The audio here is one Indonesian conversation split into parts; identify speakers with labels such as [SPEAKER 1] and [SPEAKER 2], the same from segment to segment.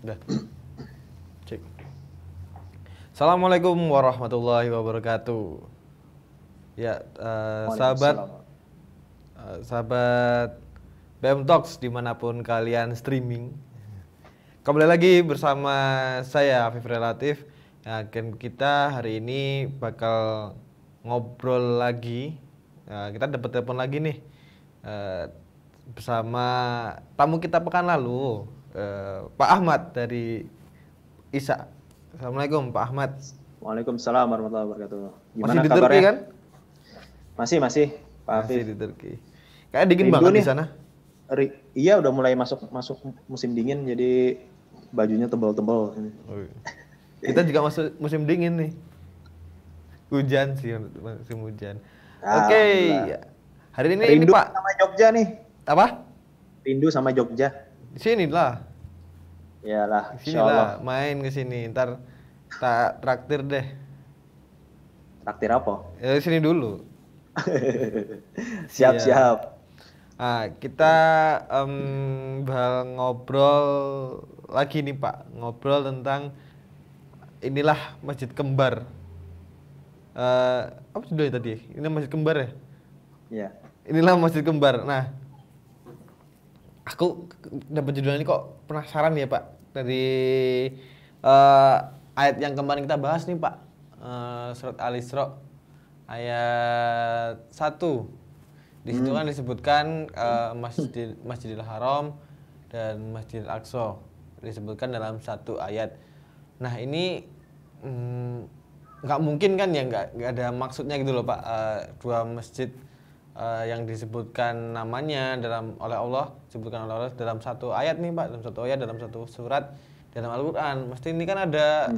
[SPEAKER 1] Udah. Cek. Assalamualaikum warahmatullahi wabarakatuh. Ya, sahabat
[SPEAKER 2] Waalaikumsalam.
[SPEAKER 1] sahabat BM Talks dimanapun kalian streaming. Kembali lagi bersama saya Afif Relatif. Kita hari ini bakal ngobrol lagi. Kita dapat telepon lagi nih bersama tamu kita pekan lalu, Pak Ahmad dari ISA. Assalamualaikum Pak Ahmad.
[SPEAKER 2] Waalaikumsalam warahmatullahi wabarakatuh.
[SPEAKER 1] Masih
[SPEAKER 2] Gimana
[SPEAKER 1] di
[SPEAKER 2] kabarnya?
[SPEAKER 1] Turki kan?
[SPEAKER 2] Masih, Pak
[SPEAKER 1] Masih
[SPEAKER 2] Afif.
[SPEAKER 1] di Turki. Kayak dingin
[SPEAKER 2] Rindu
[SPEAKER 1] banget
[SPEAKER 2] nih.
[SPEAKER 1] di sana.
[SPEAKER 2] Iya, udah mulai masuk musim dingin, jadi bajunya tebal-tebal.
[SPEAKER 1] Oh, kita juga masuk musim dingin nih. Hujan sih, musim hujan. Oke.
[SPEAKER 2] Alhamdulillah.
[SPEAKER 1] Hari ini
[SPEAKER 2] Rindu
[SPEAKER 1] Pak.
[SPEAKER 2] sama Jogja nih.
[SPEAKER 1] Apa?
[SPEAKER 2] Rindu sama Jogja.
[SPEAKER 1] Di sini lah.
[SPEAKER 2] Iyalah,
[SPEAKER 1] Di sini
[SPEAKER 2] insyaallah.
[SPEAKER 1] lah, main ke sini. Ntar tak traktir deh.
[SPEAKER 2] Traktir apa?
[SPEAKER 1] Ya di sini dulu.
[SPEAKER 2] Siap-siap.
[SPEAKER 1] Kita bakal ngobrol lagi nih Pak. Ngobrol tentang inilah masjid kembar. Apa judulnya tadi? Ini masjid kembar ya?
[SPEAKER 2] Iya.
[SPEAKER 1] Inilah masjid kembar. Nah, aku dapat judul ini kok penasaran ya Pak. Dari ayat yang kemarin kita bahas nih Pak. Surat Al-Isra ayat 1. Di situ kan disebutkan Masjidil Haram dan Masjidil Aqsa disebutkan dalam satu ayat. Nah ini nggak mungkin kan ya, nggak ada maksudnya gitu loh Pak, dua masjid yang disebutkan namanya oleh Allah, disebutkan oleh Allah dalam satu ayat nih Pak, dalam satu ayat, dalam satu surat dalam Al-Quran. Mesti ini kan ada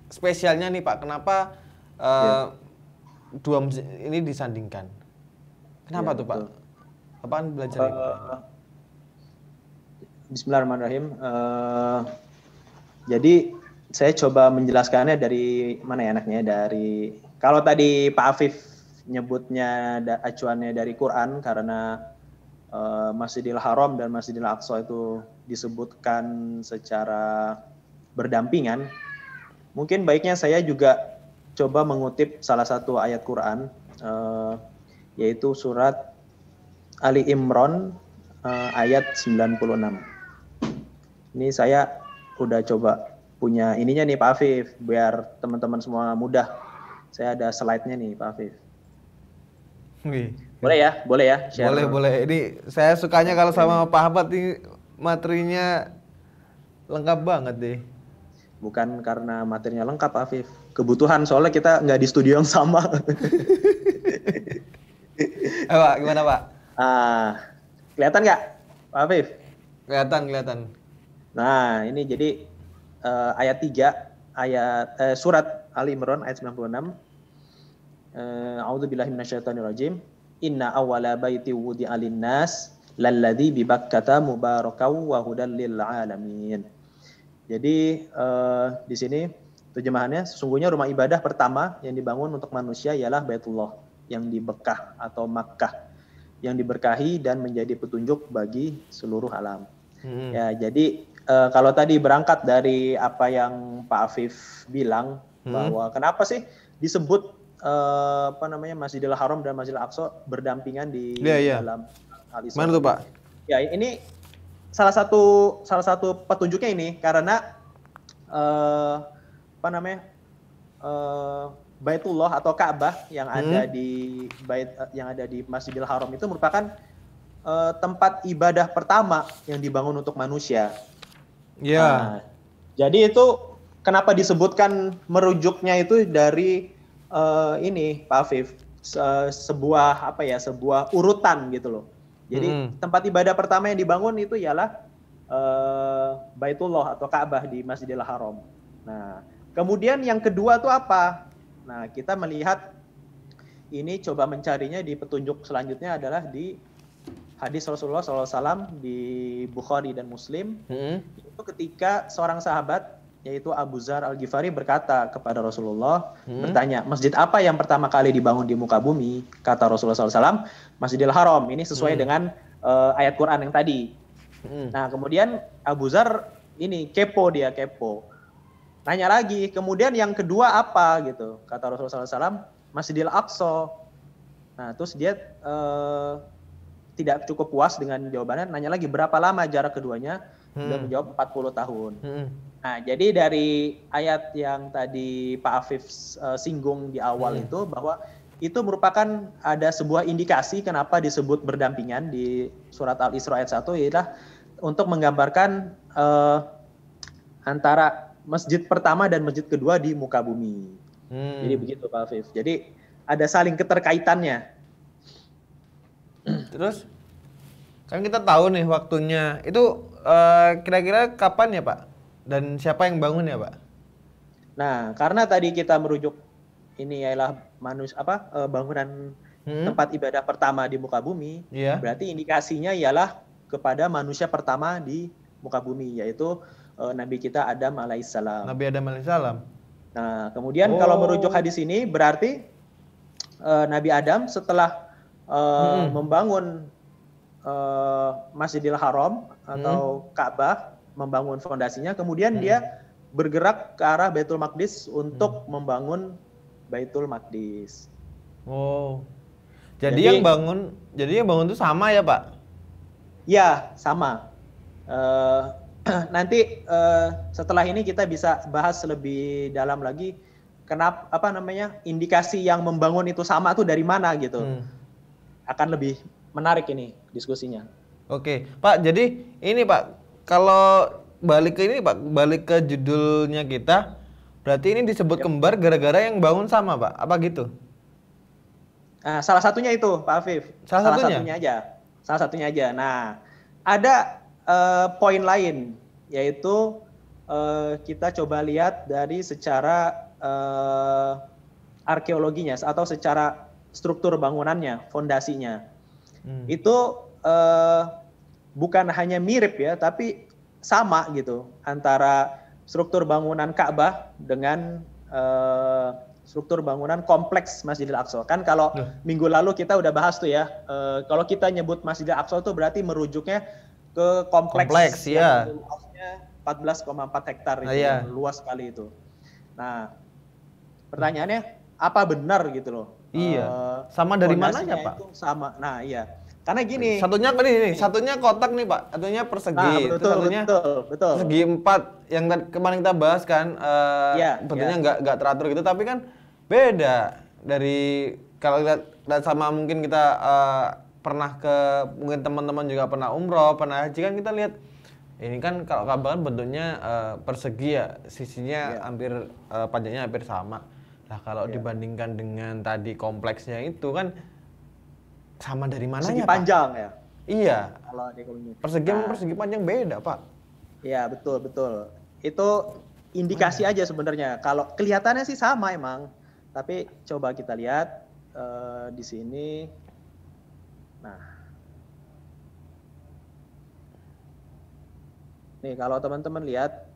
[SPEAKER 1] spesialnya nih Pak, kenapa dua masjid ini disandingkan? Kenapa
[SPEAKER 2] Ya,
[SPEAKER 1] tuh Pak?
[SPEAKER 2] betul.
[SPEAKER 1] Apaan belajar ini Pak?
[SPEAKER 2] Bismillahirrahmanirrahim. Jadi saya coba menjelaskannya dari mana ya enaknya, dari kalau tadi Pak Afif nyebutnya acuannya dari Quran karena Masjidil Haram dan Masjidil Aqsa itu disebutkan secara berdampingan. Mungkin baiknya saya juga coba mengutip salah satu ayat Quran, yaitu surat Ali Imran ayat 96. Ini saya udah coba punya ininya nih Pak Afif, biar teman-teman semua mudah. Saya ada slide-nya nih Pak Afif.
[SPEAKER 1] Wih.
[SPEAKER 2] Boleh ya? Share.
[SPEAKER 1] Boleh. Ini saya sukanya kalau sama Pak Ahmad ini materinya lengkap banget deh.
[SPEAKER 2] Bukan karena materinya lengkap Pak Afif, kebutuhan, soalnya kita nggak di studio yang sama.
[SPEAKER 1] Pak, gimana Pak?
[SPEAKER 2] Kelihatan nggak Pak Afif?
[SPEAKER 1] Kelihatan.
[SPEAKER 2] Nah, ini jadi ayat 3, surat Ali Imran ayat 96. A'udzubillahi minasyaitonirrajim. Inna awwala baiti wudi'a lin-nas lalladzi bi Bakkata mubarakaw wa hudal lil alamin. Jadi di sini terjemahannya, sesungguhnya rumah ibadah pertama yang dibangun untuk manusia ialah Baitullah yang di Bekkah atau Makkah, yang diberkahi dan menjadi petunjuk bagi seluruh alam. Ya, jadi kalau tadi berangkat dari apa yang Pak Afif bilang, bahwa kenapa sih disebut Masjidil Haram dan Masjidil Aqsa berdampingan di dalam Al-Isra.
[SPEAKER 1] Mana tuh Pak?
[SPEAKER 2] Ya, ini salah satu petunjuknya ini karena Baitullah atau Ka'bah yang ada di Masjidil Haram itu merupakan tempat ibadah pertama yang dibangun untuk manusia.
[SPEAKER 1] Iya.
[SPEAKER 2] Nah, jadi itu kenapa disebutkan, merujuknya itu dari ini Pak Afif, sebuah urutan gitu loh. Jadi tempat ibadah pertama yang dibangun itu ialah Baitullah atau Ka'bah di Masjidil Haram. Nah, kemudian yang kedua tuh apa? Nah, kita melihat ini, coba mencarinya di petunjuk selanjutnya adalah di hadis Rasulullah SAW di Bukhari dan Muslim. Itu ketika seorang sahabat yaitu Abu Dzar Al-Ghifari berkata kepada Rasulullah, bertanya, masjid apa yang pertama kali dibangun di muka bumi? Kata Rasulullah SAW, Masjidil Haram. Ini sesuai dengan ayat Quran yang tadi. Nah, kemudian Abu Dzar ini kepo dia, kepo. Nanya lagi, kemudian yang kedua apa gitu? Kata Rasulullah SAW, Masjidil Aqsa. Nah, terus dia tidak cukup puas dengan jawabannya, nanya lagi berapa lama jarak keduanya? Dia menjawab 40 tahun. Nah, jadi dari ayat yang tadi Pak Afif singgung di awal itu, bahwa itu merupakan ada sebuah indikasi kenapa disebut berdampingan di surat Al-Isra ayat 1, ialah untuk menggambarkan antara masjid pertama dan masjid kedua di muka bumi. Jadi begitu Pak Afif. Jadi ada saling keterkaitannya.
[SPEAKER 1] Terus kan kita tahu nih waktunya itu kira-kira kapan ya Pak? Dan siapa yang bangun ya Pak?
[SPEAKER 2] Nah, karena tadi kita merujuk ini ialah bangunan tempat ibadah pertama di muka bumi, berarti indikasinya ialah kepada manusia pertama di muka bumi, yaitu Nabi kita Adam alaihissalam.
[SPEAKER 1] Nabi Adam alaihissalam.
[SPEAKER 2] Nah, kemudian kalau merujuk hadis ini berarti Nabi Adam setelah membangun Masjidil Haram atau Ka'bah, membangun fondasinya, kemudian dia bergerak ke arah Baitul Maqdis untuk membangun Baitul Maqdis.
[SPEAKER 1] Oh. Jadi yang bangun itu sama ya, Pak?
[SPEAKER 2] Ya, sama. Nanti setelah ini kita bisa bahas lebih dalam lagi kenapa indikasi yang membangun itu sama tuh dari mana gitu. Akan lebih menarik ini diskusinya.
[SPEAKER 1] Oke, Pak. Jadi ini Pak, kalau balik ke judulnya kita, berarti ini disebut kembar gara-gara yang bangun sama, Pak? Apa gitu?
[SPEAKER 2] Nah, salah satunya itu, Pak Afif. Salah satunya aja. Nah, ada poin lain, yaitu kita coba lihat dari secara arkeologinya atau secara struktur bangunannya, fondasinya. Itu bukan hanya mirip ya, tapi sama gitu antara struktur bangunan Ka'bah dengan struktur bangunan kompleks Masjidil Aqsa. Kan kalau minggu lalu kita udah bahas tuh ya, kalau kita nyebut Masjidil Aqsa itu berarti merujuknya ke kompleks ya. 14,4 hektar itu, luas sekali itu. Nah, pertanyaannya apa benar gitu loh?
[SPEAKER 1] Iya. Sama dari mananya, Pak?
[SPEAKER 2] Itu sama. Nah, iya. Karena gini.
[SPEAKER 1] Satunya kotak nih, Pak. Satunya persegi.
[SPEAKER 2] Nah, betul.
[SPEAKER 1] Segi 4 yang kemarin kita bahas kan, bentuknya nggak teratur gitu, tapi kan beda dari kalau lihat sama mungkin kita pernah mungkin teman-teman juga pernah umroh, pernah haji kan kita lihat ini kan kalau Ka'bah kan bentuknya persegi ya, sisinya hampir panjangnya hampir sama. Nah, kalau dibandingkan dengan tadi kompleksnya itu kan sama dari mananya,
[SPEAKER 2] persegi panjang
[SPEAKER 1] Pak?
[SPEAKER 2] Ya.
[SPEAKER 1] Iya.
[SPEAKER 2] Kalau
[SPEAKER 1] persegi panjang beda, Pak.
[SPEAKER 2] Iya, betul. Itu indikasi aja sebenarnya. Kalau kelihatannya sih sama emang. Tapi coba kita lihat di sini. Nah. Nih, kalau teman-teman lihat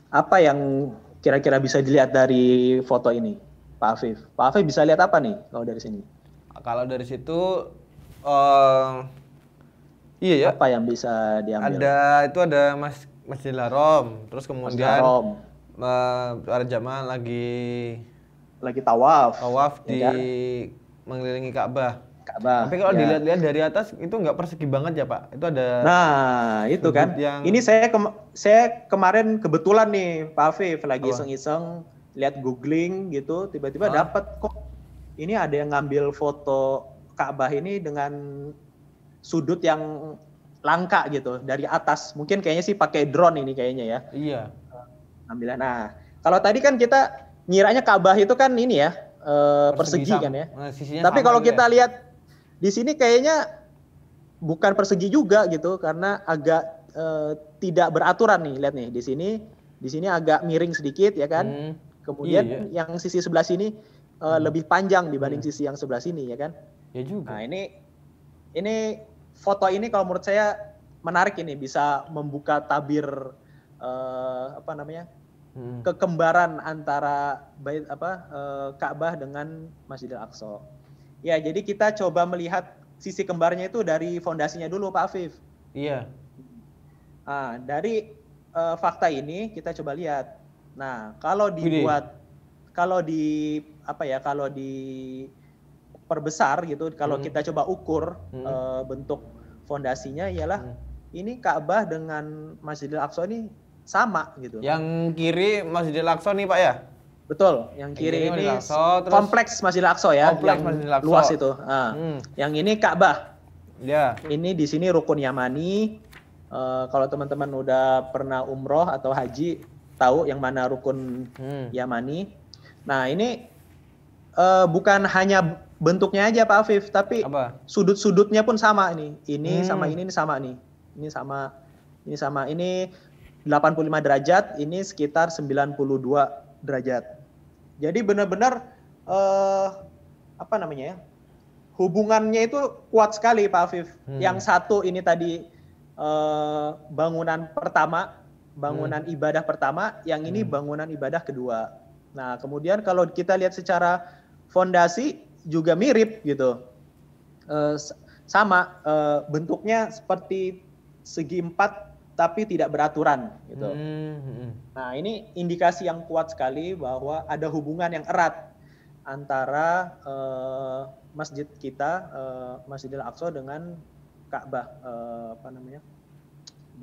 [SPEAKER 2] apa yang kira-kira bisa dilihat dari foto ini, Pak Afif? Pak Afif bisa lihat apa nih kalau dari sini?
[SPEAKER 1] Kalau dari situ, iya ya.
[SPEAKER 2] Apa yang bisa diambil?
[SPEAKER 1] Ada Masjidil Haram, terus kemudian para jamaah lagi
[SPEAKER 2] tawaf.
[SPEAKER 1] Di mengelilingi Ka'bah. Tapi kalau dilihat-lihat dari atas itu nggak persegi banget ya Pak. Itu ada.
[SPEAKER 2] Nah itu kan. Ini saya kemarin kebetulan nih Pak Afif lagi iseng-iseng lihat googling gitu, tiba-tiba dapat kok ini ada yang ngambil foto Ka'bah ini dengan sudut yang langka gitu dari atas. Mungkin kayaknya sih pakai drone ini kayaknya ya.
[SPEAKER 1] Iya.
[SPEAKER 2] Ambilnya. Nah kalau tadi kan kita ngiranya Ka'bah itu kan ini ya persegi kan ya.
[SPEAKER 1] Nah,
[SPEAKER 2] tapi kalau kita lihat di sini kayaknya bukan persegi juga gitu karena agak tidak beraturan nih. Lihat nih di sini agak miring sedikit ya kan. Kemudian yang sisi sebelah sini lebih panjang dibanding sisi yang sebelah sini ya kan.
[SPEAKER 1] Ya juga.
[SPEAKER 2] Nah, ini foto ini kalau menurut saya menarik, ini bisa membuka tabir kekembaran antara Ka'bah dengan Masjidil Aqsa. Ya, jadi kita coba melihat sisi kembarnya itu dari fondasinya dulu Pak Afif.
[SPEAKER 1] Iya.
[SPEAKER 2] Nah, dari fakta ini kita coba lihat. Nah, kalau
[SPEAKER 1] Widih.
[SPEAKER 2] kalau diperbesar gitu, kalau kita coba ukur bentuk fondasinya ialah ini Ka'bah dengan Masjidil Aqsa ini sama gitu.
[SPEAKER 1] Yang kiri Masjidil Aqsa nih Pak ya?
[SPEAKER 2] Betul, yang kiri ini
[SPEAKER 1] Aqsa, terus
[SPEAKER 2] kompleks Masjidil Aqsa ya,
[SPEAKER 1] kompleks
[SPEAKER 2] yang
[SPEAKER 1] Masjidil Aqsa.
[SPEAKER 2] luas itu. Yang ini Ka'bah.
[SPEAKER 1] Ya.
[SPEAKER 2] Ini di sini rukun Yamani. Kalau teman-teman udah pernah umroh atau haji, tahu yang mana rukun Yamani. Nah ini bukan hanya bentuknya aja Pak Afif, tapi sudut-sudutnya pun sama ini. Ini sama ini sama nih. Ini sama, ini 85 derajat, ini sekitar 92 derajat. Jadi benar-benar apa namanya ya? Hubungannya itu kuat sekali Pak Afif. Yang satu ini tadi bangunan pertama, bangunan ibadah pertama, yang ini bangunan ibadah kedua. Nah, kemudian kalau kita lihat secara fondasi juga mirip gitu. Sama bentuknya seperti segi empat tapi tidak beraturan gitu. Nah, ini indikasi yang kuat sekali bahwa ada hubungan yang erat antara masjid kita, Masjidil Aqsa dengan Ka'bah, apa namanya?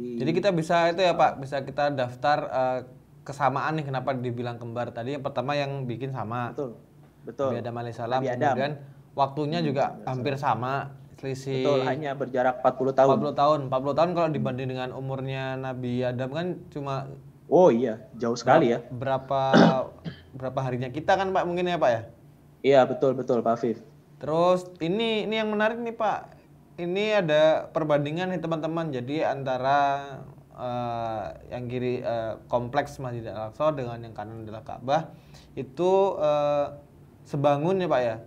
[SPEAKER 1] Jadi kita bisa itu ya Pak, bisa kita daftar kesamaan nih kenapa dibilang kembar tadi. Yang pertama yang bikin sama.
[SPEAKER 2] Betul.
[SPEAKER 1] Nabi Adam alaihissalam. Kemudian waktunya juga hampir sama. Selisih.
[SPEAKER 2] Betul, hanya berjarak 40 tahun.
[SPEAKER 1] 40 tahun kalau dibanding dengan umurnya Nabi Adam kan cuma.
[SPEAKER 2] Oh iya, jauh sekali ya.
[SPEAKER 1] Berapa harinya kita kan Pak mungkin ya Pak ya?
[SPEAKER 2] Iya betul Pak Afif.
[SPEAKER 1] Terus ini yang menarik nih Pak. Ini ada perbandingan nih teman-teman. Jadi antara yang kiri kompleks Masjid Al-Aqsa dengan yang kanan adalah Ka'bah itu sebangun ya Pak ya.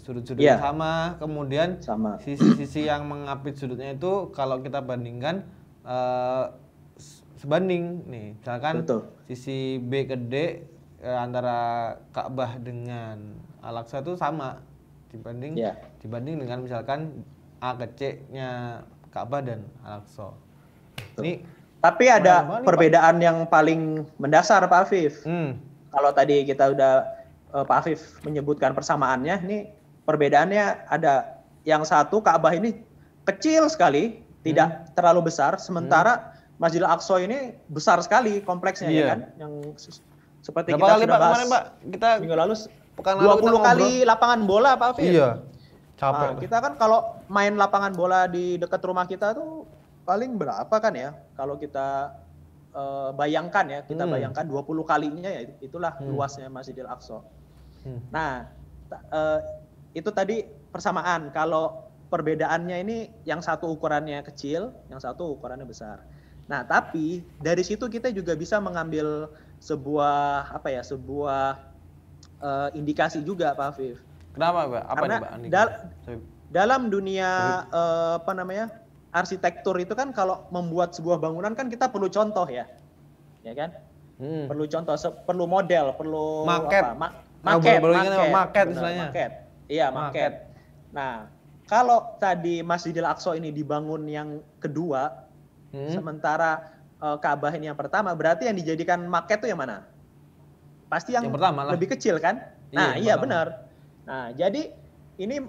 [SPEAKER 1] Sudut-sudutnya sama, kemudian sisi-sisi yang mengapit sudutnya itu kalau kita bandingkan sebanding nih. Misalkan sisi B ke D antara Ka'bah dengan Al-Aqsa itu sama dibanding dengan misalkan A ke C-nya Ka'bah dan Al-Aqsa. Ini
[SPEAKER 2] tapi ada perbedaan Pak yang paling mendasar Pak Afif. Kalau tadi kita udah Pak Afif menyebutkan persamaannya, ini perbedaannya ada. Yang satu Ka'bah ini kecil sekali, tidak terlalu besar, sementara Masjidil Aqsa ini besar sekali kompleksnya ya kan. Yang seperti kita sudah bahas kemarin, Pak? Kita minggu lalu 20 kali lapangan bola Pak Afif.
[SPEAKER 1] Iya. Capek.
[SPEAKER 2] Kita kan kalau main lapangan bola di dekat rumah kita tuh paling berapa kan ya? Kalau kita bayangkan ya, kita bayangkan 20 kalinya ya itulah luasnya Masjidil Aqsa. Nah, itu tadi persamaan. Kalau perbedaannya ini yang satu ukurannya kecil, yang satu ukurannya besar. Nah, tapi dari situ kita juga bisa mengambil sebuah indikasi juga Pak Afif.
[SPEAKER 1] Kenapa Pak?
[SPEAKER 2] Karena dalam dunia arsitektur itu kan kalau membuat sebuah bangunan kan kita perlu contoh ya kan? Perlu contoh, perlu model, perlu
[SPEAKER 1] maket. Maket istilahnya.
[SPEAKER 2] Iya, maket. Nah, kalau tadi Masjidil Aqsa ini dibangun yang kedua, sementara Ka'bah ini yang pertama, berarti yang dijadikan maket itu yang mana? Pasti yang pertama lebih kecil kan? Nah, iya benar. Nah, jadi ini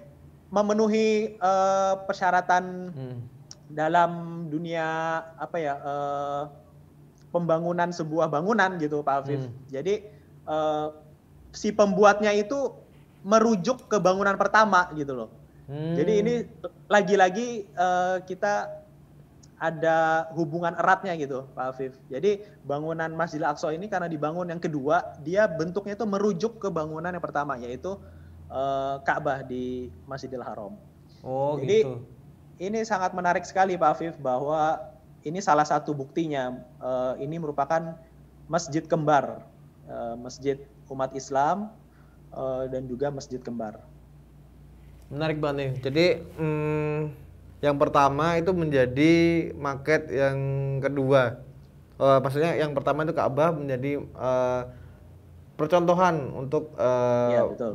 [SPEAKER 2] memenuhi persyaratan dalam dunia pembangunan sebuah bangunan gitu Pak Afif. Jadi si pembuatnya itu merujuk ke bangunan pertama gitu loh. Jadi ini lagi-lagi kita ada hubungan eratnya gitu Pak Afif. Jadi bangunan Masjidil Aqsa ini karena dibangun yang kedua, dia bentuknya itu merujuk ke bangunan yang pertama, yaitu Ka'bah di Masjidil Haram.
[SPEAKER 1] Oh
[SPEAKER 2] jadi,
[SPEAKER 1] gitu.
[SPEAKER 2] Ini sangat menarik sekali Pak Afif bahwa ini salah satu buktinya. Ini merupakan masjid kembar, masjid umat Islam dan juga masjid kembar.
[SPEAKER 1] Menarik banget nih. Jadi yang pertama itu menjadi maket, yang kedua maksudnya yang pertama itu Ka'bah menjadi percontohan untuk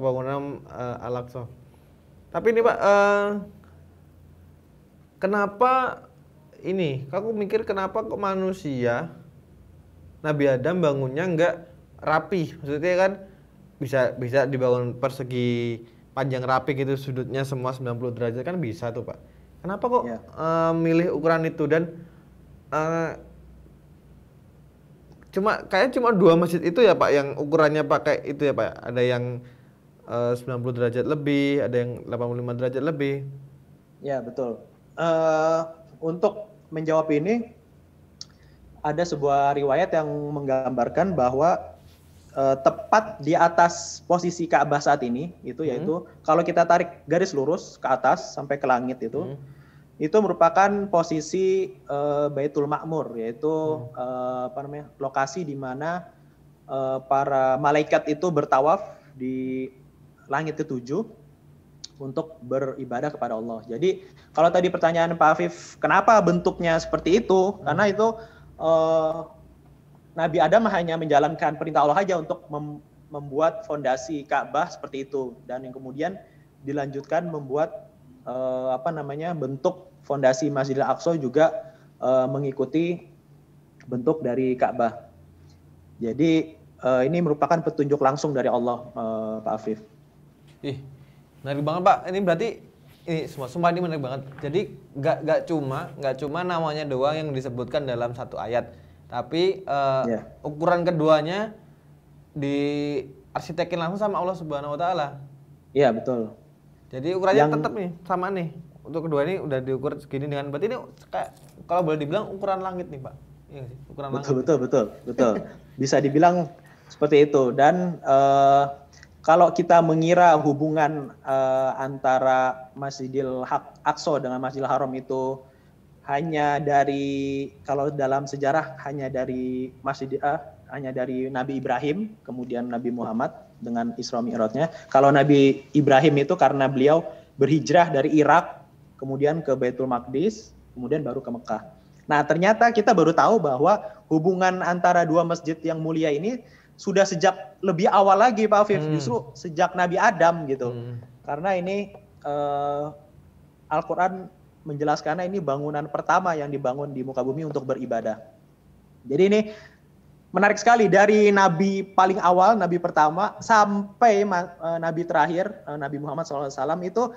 [SPEAKER 1] bangunan Al-Aqsa. Tapi ini Pak, kenapa ini? Aku mikir kenapa kok manusia Nabi Adam bangunnya nggak rapi? Maksudnya kan bisa dibangun persegi panjang rapi gitu, sudutnya semua 90 derajat kan bisa tuh Pak. Kenapa kok
[SPEAKER 2] Ya.
[SPEAKER 1] milih ukuran itu dan eh, cuma dua masjid itu ya Pak yang ukurannya pakai itu ya Pak. Ada yang 90 derajat lebih, ada yang 85 derajat lebih.
[SPEAKER 2] Ya, betul. Untuk menjawab ini, ada sebuah riwayat yang menggambarkan bahwa tepat di atas posisi Ka'bah saat ini, yaitu kalau kita tarik garis lurus ke atas sampai ke langit itu merupakan posisi Baitul Ma'mur, yaitu lokasi di mana para malaikat itu bertawaf di langit ketujuh untuk beribadah kepada Allah. Jadi kalau tadi pertanyaan Pak Afif, kenapa bentuknya seperti itu? Karena itu Nabi Adam hanya menjalankan perintah Allah saja untuk membuat fondasi Ka'bah seperti itu, dan yang kemudian dilanjutkan membuat bentuk fondasi Masjidil Aqsa juga mengikuti bentuk dari Ka'bah. Jadi ini merupakan petunjuk langsung dari Allah, Pak Afif.
[SPEAKER 1] Ih, menarik banget Pak. Ini berarti ini semua ini menarik banget. Jadi nggak cuma namanya doang yang disebutkan dalam satu ayat, tapi ukuran keduanya diarsitekin langsung sama Allah Subhanahu Wa Taala.
[SPEAKER 2] Iya, betul.
[SPEAKER 1] Jadi ukurannya tetap nih sama nih. Untuk kedua ini udah diukur segini dengan berarti ini kayak kalau boleh dibilang ukuran langit nih Pak. Iya sih, ukuran langit.
[SPEAKER 2] Betul. Bisa dibilang seperti itu. Dan kalau kita mengira hubungan antara Masjidil Aqsa dengan Masjidil Haram itu hanya dari, kalau dalam sejarah hanya dari Nabi Ibrahim, kemudian Nabi Muhammad dengan Isra Mi'rajnya. Kalau Nabi Ibrahim itu karena beliau berhijrah dari Irak, kemudian ke Baitul Maqdis, kemudian baru ke Mekah. Nah, ternyata kita baru tahu bahwa hubungan antara dua masjid yang mulia ini sudah sejak lebih awal lagi Pak Afif, justru sejak Nabi Adam gitu. Karena ini Al-Quran menjelaskannya ini bangunan pertama yang dibangun di muka bumi untuk beribadah. Jadi ini menarik sekali, dari Nabi paling awal, Nabi pertama, sampai Nabi terakhir, Nabi Muhammad SAW itu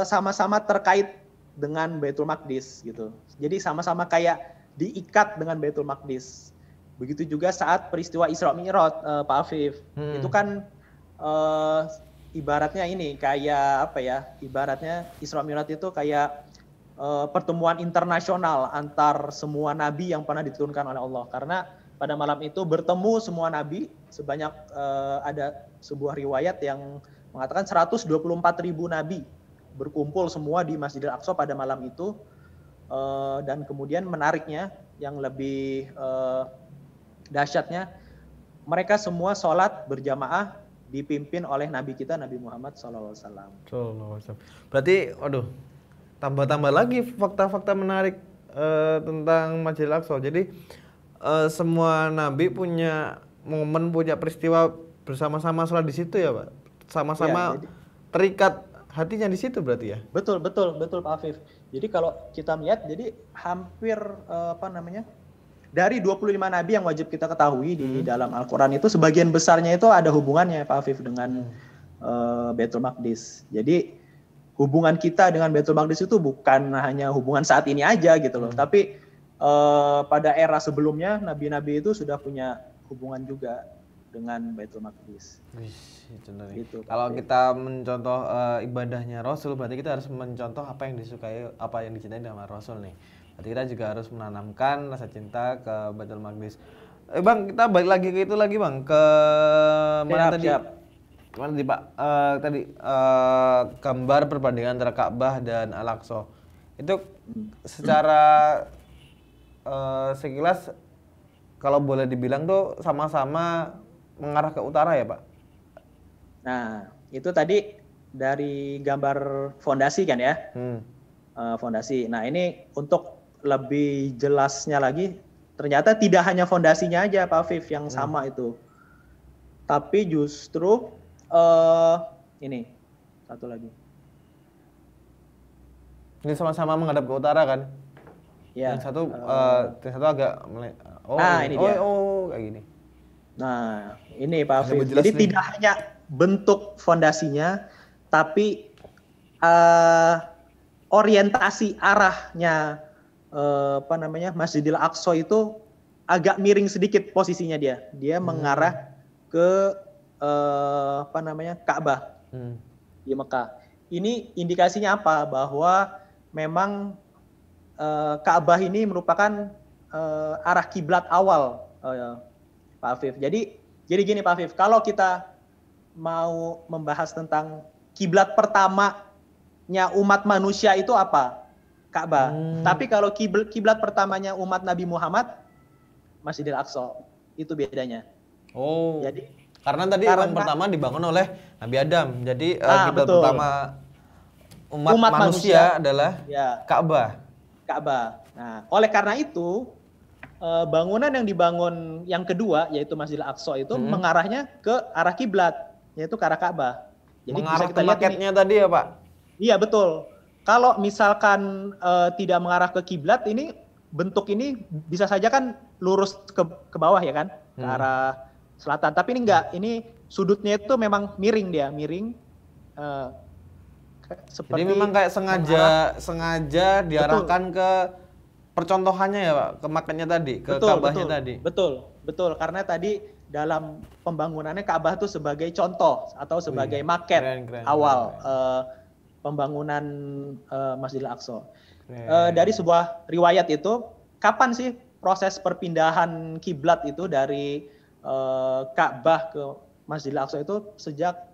[SPEAKER 2] sama-sama terkait dengan Baitul Maqdis gitu. Jadi sama-sama kayak diikat dengan Baitul Maqdis. Begitu juga saat peristiwa Isra Mi'raj, Pak Afif. Itu kan ibaratnya ini kayak apa ya? Ibaratnya Isra Mi'raj itu kayak pertemuan internasional antar semua nabi yang pernah diturunkan oleh Allah. Karena pada malam itu bertemu semua nabi sebanyak ada sebuah riwayat yang mengatakan 124.000 nabi berkumpul semua di Masjidil Aqsa pada malam itu, dan kemudian menariknya yang lebih dahsyatnya, mereka semua sholat berjamaah dipimpin oleh Nabi kita Nabi Muhammad SAW.
[SPEAKER 1] Berarti, waduh, tambah-tambah lagi fakta-fakta menarik tentang Masjidil Aqsa. Jadi semua Nabi punya momen, punya peristiwa bersama-sama sholat di situ ya Pak? Sama-sama ya, terikat hatinya di situ berarti ya?
[SPEAKER 2] Betul Pak Afif. Jadi kalau kita melihat, jadi hampir dari 25 nabi yang wajib kita ketahui di dalam Al-Quran itu, sebagian besarnya itu ada hubungannya Pak Afif dengan Baitul Maqdis. Jadi hubungan kita dengan Baitul Maqdis itu bukan hanya hubungan saat ini aja gitu loh, tapi pada era sebelumnya nabi-nabi itu sudah punya hubungan juga dengan Baitul Maqdis.
[SPEAKER 1] Gitu. Kalau kita mencontoh ibadahnya Rasul, berarti kita harus mencontoh apa yang disukai, apa yang dicintai sama Rasul nih. Berarti kita juga harus menanamkan rasa cinta ke Baitul Maqdis. Bang, kita balik lagi ke itu lagi Bang, ke mana tadi? Mana tadi Pak? Tadi gambar perbandingan antara Ka'bah dan Al-Aqsa. Itu secara sekilas kalau boleh dibilang tuh sama-sama mengarah ke utara ya Pak?
[SPEAKER 2] Nah, itu tadi dari gambar fondasi kan ya? Fondasi. Nah, ini untuk lebih jelasnya lagi, ternyata tidak hanya fondasinya aja Pak Afif yang sama itu. Tapi justru ini satu lagi.
[SPEAKER 1] Ini sama-sama menghadap ke utara kan?
[SPEAKER 2] Ya.
[SPEAKER 1] Yang satu agak
[SPEAKER 2] Ini dia.
[SPEAKER 1] Kayak gini.
[SPEAKER 2] Nah, ini Pak
[SPEAKER 1] Ini
[SPEAKER 2] Afif.
[SPEAKER 1] lebih jelas
[SPEAKER 2] Jadi
[SPEAKER 1] nih.
[SPEAKER 2] tidak hanya bentuk fondasinya, tapi orientasi arahnya Masjidil Aqsa itu agak miring sedikit posisinya dia. Dia mengarah ke Ka'bah di Mekah. Ini indikasinya apa? Bahwa memang Ka'bah ini merupakan arah kiblat awal, Pak Afif. Jadi gini Pak Afif, kalau kita mau membahas tentang kiblat pertamanya umat manusia itu apa? Ka'bah. Tapi kalau kiblat pertamanya umat Nabi Muhammad, Masjidil Aqsa. Itu bedanya.
[SPEAKER 1] Jadi karena yang pertama dibangun oleh Nabi Adam. Jadi kiblat pertama umat manusia adalah Ka'bah. Nah, oleh karena itu bangunan yang dibangun yang kedua yaitu Masjidil Aqsa itu mengarahnya ke arah kiblat, yaitu ke arah Ka'bah. Jadi mengarah ke maketnya tadi ya, Pak?
[SPEAKER 2] Iya, betul. Kalau misalkan tidak mengarah ke kiblat, ini bentuk ini bisa saja kan lurus ke bawah ya kan, ke arah selatan. Tapi ini enggak, ini sudutnya itu memang miring dia, miring.
[SPEAKER 1] Jadi memang kayak sengaja diarahkan ke percontohannya ya Pak, ke maketnya tadi, ke Ka'bahnya tadi.
[SPEAKER 2] Betul. Karena tadi dalam pembangunannya Ka'bah itu sebagai contoh atau sebagai maket awal pembangunan Masjidil Aqsa. Dari sebuah riwayat itu, kapan sih proses perpindahan kiblat itu dari Ka'bah ke Masjidil Aqsa itu? Sejak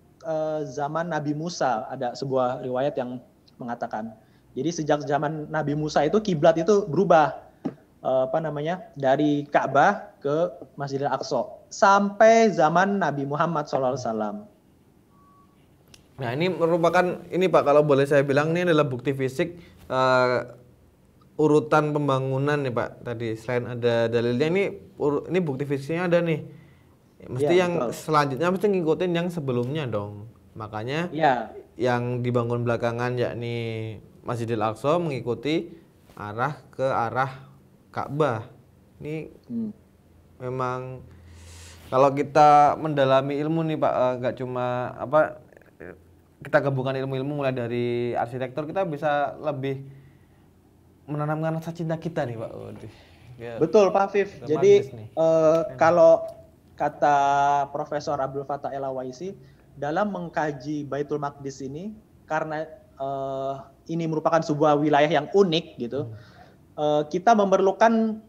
[SPEAKER 2] zaman Nabi Musa, ada sebuah riwayat yang mengatakan. Jadi sejak zaman Nabi Musa itu kiblat itu berubah dari Ka'bah ke Masjidil Aqsa sampai zaman Nabi Muhammad SAW.
[SPEAKER 1] Nah, ini merupakan Pak, kalau boleh saya bilang, ini adalah bukti fisik urutan pembangunan nih Pak. Tadi selain ada dalilnya, ini bukti fisiknya ada nih. Mesti yang betul. Selanjutnya mesti ngikutin yang sebelumnya dong. Makanya yang dibangun belakangan yakni Masjidil Aqsa mengikuti ke arah Ka'bah. Ini memang kalau kita mendalami ilmu nih Pak, nggak cuma kita gabungkan ilmu-ilmu mulai dari arsitektur, kita bisa lebih menanamkan rasa cinta kita nih Pak.
[SPEAKER 2] Betul Pak Afif. Jadi kalau kata Profesor Abdul Fattah El-Awaisi dalam mengkaji Baitul Maqdis ini, karena ini merupakan sebuah wilayah yang unik gitu, kita memerlukan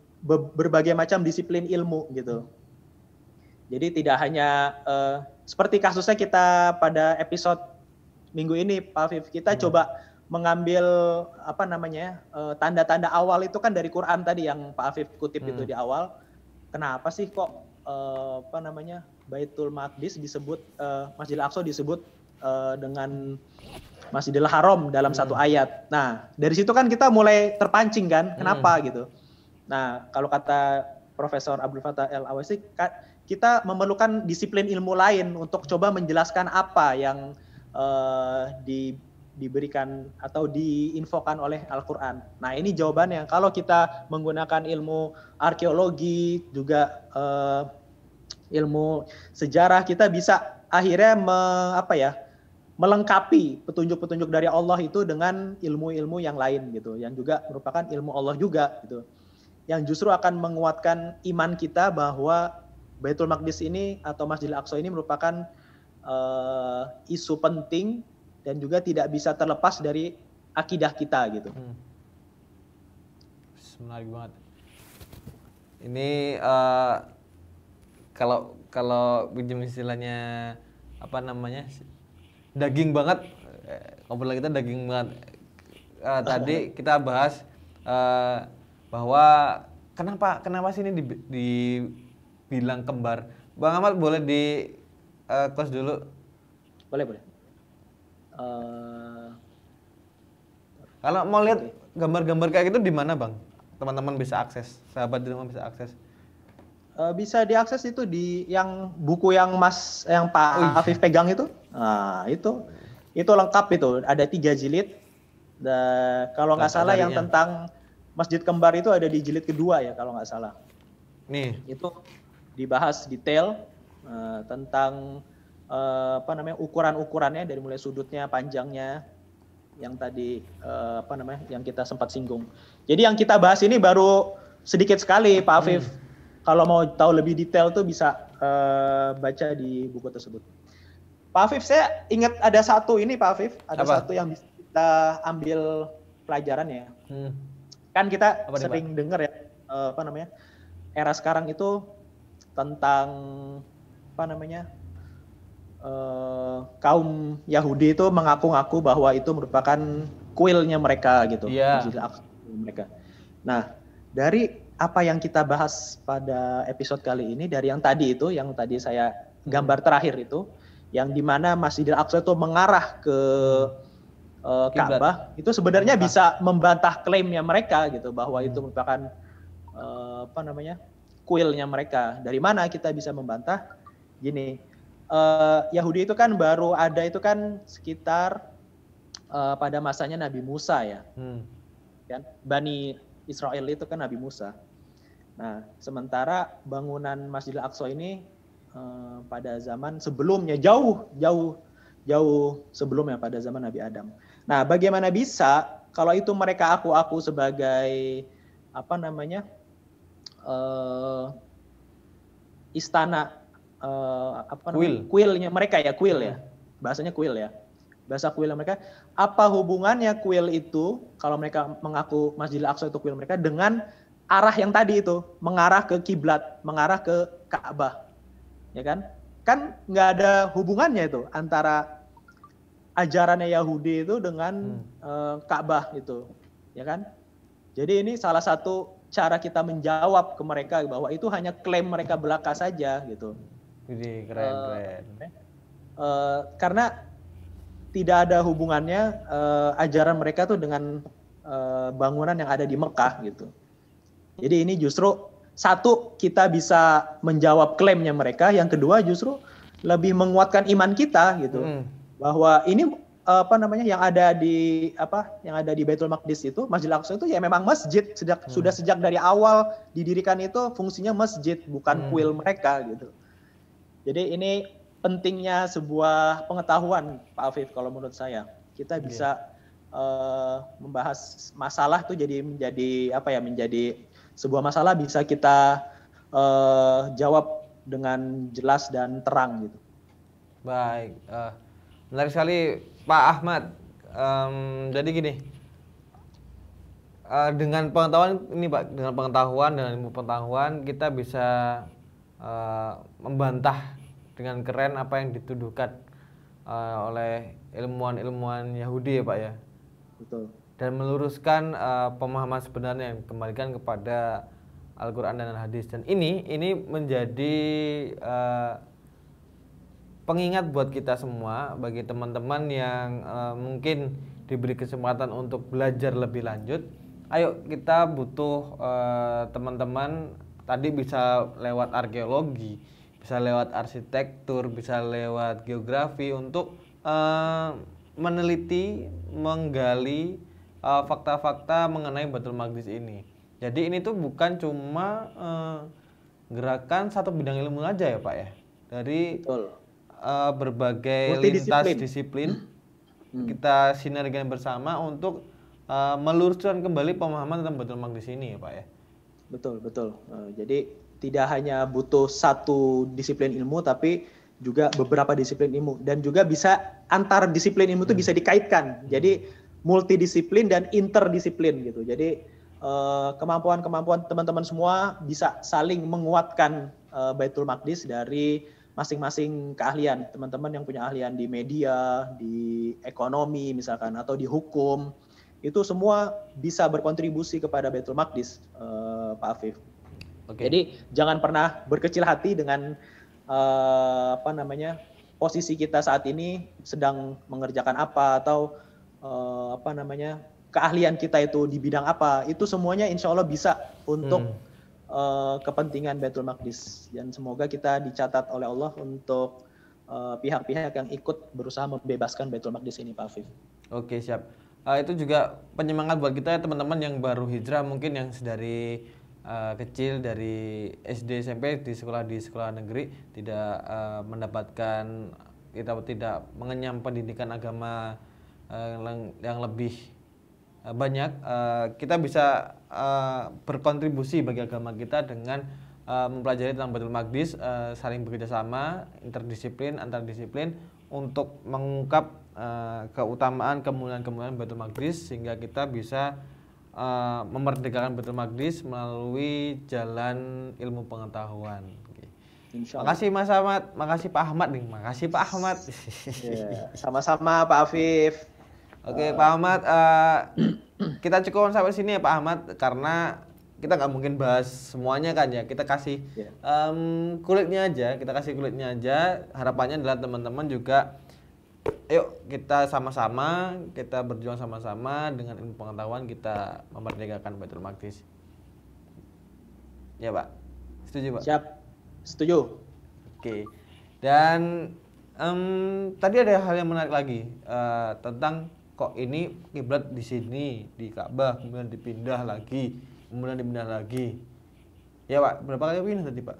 [SPEAKER 2] berbagai macam disiplin ilmu gitu. Jadi tidak hanya seperti kasusnya kita pada episode minggu ini Pak Afif, kita coba mengambil tanda-tanda awal itu kan dari Quran tadi yang Pak Afif kutip itu di awal. Kenapa sih kok Baitul Maqdis disebut Masjidil Aqsa disebut dengan Masjidil Haram dalam satu ayat. Nah, dari situ kan kita mulai terpancing kan, kenapa gitu. Nah, kalau kata Profesor Abdul Fattah El-Awaisi, kita memerlukan disiplin ilmu lain untuk coba menjelaskan apa yang diberikan atau diinfokan oleh Al-Quran. Nah, ini jawabannya. Kalau kita menggunakan ilmu arkeologi, juga ilmu sejarah, kita bisa akhirnya melengkapi petunjuk-petunjuk dari Allah itu dengan ilmu-ilmu yang lain gitu, yang juga merupakan ilmu Allah juga gitu, yang justru akan menguatkan iman kita bahwa Baitul Maqdis ini atau Masjidil Aqsa ini merupakan isu penting dan juga tidak bisa terlepas dari akidah kita gitu.
[SPEAKER 1] Menarik banget. Ini kalau pinjam istilahnya daging banget, obrolan kita daging banget. Tadi kita bahas bahwa kenapa sih ini dibilang kembar. Bang Ahmad boleh di close dulu?
[SPEAKER 2] Boleh.
[SPEAKER 1] Kalau mau lihat gambar-gambar kayak gitu di mana Bang? Teman-teman bisa akses, sahabat di rumah bisa akses.
[SPEAKER 2] Bisa diakses itu di yang buku yang Pak Afif pegang itu. Nah, itu lengkap itu. Ada 3 jilid. Kalau nggak salah yang
[SPEAKER 1] Carinya.
[SPEAKER 2] tentang Masjid Kembar itu ada di jilid kedua ya kalau nggak salah.
[SPEAKER 1] Nih.
[SPEAKER 2] Itu dibahas detail tentang apa namanya ukuran-ukurannya dari mulai sudutnya, panjangnya, yang tadi apa namanya yang kita sempat singgung. Jadi yang kita bahas ini baru sedikit sekali Pak Afif. Kalau mau tahu lebih detail tuh bisa baca di buku tersebut. Pak Afif, saya ingat ada satu ini Pak Afif, ada
[SPEAKER 1] Apa?
[SPEAKER 2] satu yang bisa kita ambil pelajaran ya. Kan kita
[SPEAKER 1] Apa nih,
[SPEAKER 2] sering dengar ya apa namanya era sekarang itu tentang apa namanya kaum Yahudi itu mengaku-ngaku bahwa itu merupakan kuilnya mereka gitu, Masjid Al-Aqsa mereka. Nah, dari apa yang kita bahas pada episode kali ini, dari yang tadi itu, yang tadi saya gambar terakhir itu, yang dimana Masjidil Aqsa itu mengarah ke Ka'bah, itu sebenarnya bisa membantah klaimnya mereka gitu, bahwa itu merupakan apa namanya kuilnya mereka. Dari mana kita bisa membantah? Gini, Yahudi itu kan baru ada itu kan sekitar pada masanya Nabi Musa ya, kan Bani Israel itu kan Nabi Musa. Nah, sementara bangunan Masjidil Aqsa ini pada zaman sebelumnya jauh sebelumnya pada zaman Nabi Adam. Nah, bagaimana bisa kalau itu mereka aku sebagai apa namanya istana apa namanya kuilnya mereka ya, kuil ya, bahasanya kuil ya, bahasa kuil mereka. Apa hubungannya kuil itu kalau mereka mengaku Masjidil Aqsa itu kuil mereka dengan arah yang tadi itu mengarah ke kiblat, mengarah ke Ka'bah, ya kan? Kan nggak ada hubungannya itu antara ajarannya Yahudi itu dengan Ka'bah itu, ya kan? Jadi ini salah satu cara kita menjawab ke mereka bahwa itu hanya klaim mereka belaka saja gitu.
[SPEAKER 1] Jadi keren.
[SPEAKER 2] Karena tidak ada hubungannya ajaran mereka tuh dengan bangunan yang ada di Mekah gitu. Jadi ini justru satu kita bisa menjawab klaimnya mereka, yang kedua justru lebih menguatkan iman kita gitu. Bahwa ini apa namanya yang ada di Baitul Maqdis itu, Masjidil Aqsa itu ya memang masjid sudah sejak dari awal didirikan itu fungsinya masjid, bukan kuil mereka gitu. Jadi ini pentingnya sebuah pengetahuan Pak Afif kalau menurut saya. Kita bisa membahas masalah itu menjadi sebuah masalah bisa kita jawab dengan jelas dan terang gitu.
[SPEAKER 1] Baik, menarik sekali Pak Ahmad. Jadi gini, dengan pengetahuan ini Pak, dengan pengetahuan dan ilmu pengetahuan kita bisa membantah dengan keren apa yang dituduhkan oleh ilmuwan Yahudi ya Pak ya.
[SPEAKER 2] Betul.
[SPEAKER 1] Dan meluruskan pemahaman sebenarnya yang kembalikan kepada Al-Quran dan Al-Hadis. Dan ini menjadi pengingat buat kita semua, bagi teman-teman yang mungkin diberi kesempatan untuk belajar lebih lanjut. Ayo kita butuh teman-teman tadi bisa lewat arkeologi, bisa lewat arsitektur, bisa lewat geografi untuk meneliti, menggali fakta-fakta mengenai Baitul Maqdis ini. Jadi ini tuh bukan cuma gerakan satu bidang ilmu aja ya Pak ya. Dari berbagai lintas disiplin kita sinergikan bersama untuk meluruskan kembali pemahaman tentang Baitul Maqdis ini ya Pak ya.
[SPEAKER 2] Betul. Jadi tidak hanya butuh satu disiplin ilmu, tapi juga beberapa disiplin ilmu, dan juga bisa antar disiplin ilmu itu bisa dikaitkan. Jadi multidisiplin dan interdisiplin gitu. Jadi kemampuan-kemampuan teman-teman semua bisa saling menguatkan Baitul Maqdis dari masing-masing keahlian. Teman-teman yang punya ahlian di media, di ekonomi misalkan, atau di hukum, itu semua bisa berkontribusi kepada Baitul Maqdis, Pak Afif. Jadi jangan pernah berkecil hati dengan posisi kita saat ini sedang mengerjakan apa, atau keahlian kita itu di bidang apa. Itu semuanya insya Allah bisa untuk kepentingan Baitul Maqdis, dan semoga kita dicatat oleh Allah untuk pihak-pihak yang ikut berusaha membebaskan Baitul Maqdis ini Pak Afif.
[SPEAKER 1] Oke, siap. itu juga penyemangat buat kita teman-teman yang baru hijrah, mungkin yang dari kecil dari SD SMP di sekolah negeri tidak mendapatkan, kita tidak mengenyam pendidikan agama yang lebih banyak. Kita bisa berkontribusi bagi agama kita dengan mempelajari tentang Baitul Maqdis, saling bekerjasama, interdisiplin, antardisiplin untuk mengungkap keutamaan, kemuliaan Baitul Maqdis, sehingga kita bisa memerdekakan Baitul Maqdis melalui jalan ilmu pengetahuan. Makasih Mas Ahmad, makasih Pak Ahmad nih, makasih Pak Ahmad.
[SPEAKER 2] Sama-sama Pak Afif.
[SPEAKER 1] Oke Pak Ahmad, kita cukup sampai sini ya Pak Ahmad, karena kita nggak mungkin bahas semuanya kan ya. Kita kasih kulitnya aja, Harapannya adalah teman-teman juga, yuk kita sama-sama, kita berjuang sama-sama dengan ilmu pengetahuan, kita memerdekakan Baitul Maqdis. Ya Pak, setuju Pak?
[SPEAKER 2] Siap, setuju.
[SPEAKER 1] Oke. Dan tadi ada hal yang menarik lagi tentang kok ini kiblat di sini di Ka'bah, kemudian dipindah lagi. Ya Pak, berapa kali pindah tadi Pak?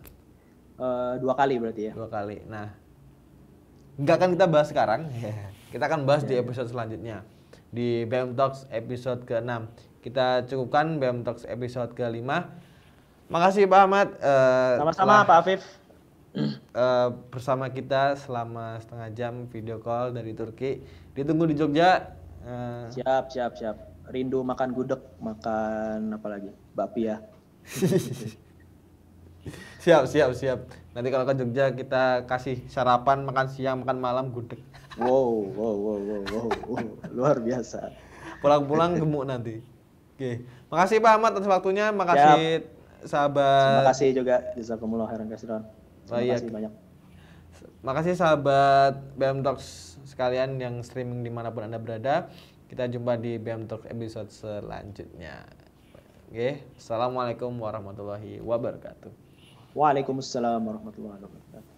[SPEAKER 2] 2 kali berarti ya.
[SPEAKER 1] 2 kali. Nah, nggak akan kita bahas sekarang. Kita akan bahas di episode selanjutnya. Di BM Talks episode ke-6. Kita cukupkan BM Talks episode ke-5. Makasih Pak Ahmad.
[SPEAKER 2] Sama-sama Pak Afif.
[SPEAKER 1] Bersama kita selama setengah jam video call dari Turki. Ditunggu di Jogja.
[SPEAKER 2] Siap. Rindu makan gudeg, makan apa lagi? Bapia.
[SPEAKER 1] Siap. Nanti kalau ke Jogja kita kasih sarapan, makan siang, makan malam gudeg.
[SPEAKER 2] Wow. Luar biasa.
[SPEAKER 1] Pulang-pulang gemuk nanti. Oke. Makasih Pak Ahmad atas waktunya, makasih sahabat.
[SPEAKER 2] Terima kasih juga jazakumullah khairan katsiran. Terima kasih banyak.
[SPEAKER 1] Makasih sahabat BM Talks sekalian yang streaming dimanapun Anda berada. Kita jumpa di BM Talks episode selanjutnya. Oke, assalamualaikum warahmatullahi wabarakatuh.
[SPEAKER 2] Waalaikumsalam warahmatullahi wabarakatuh.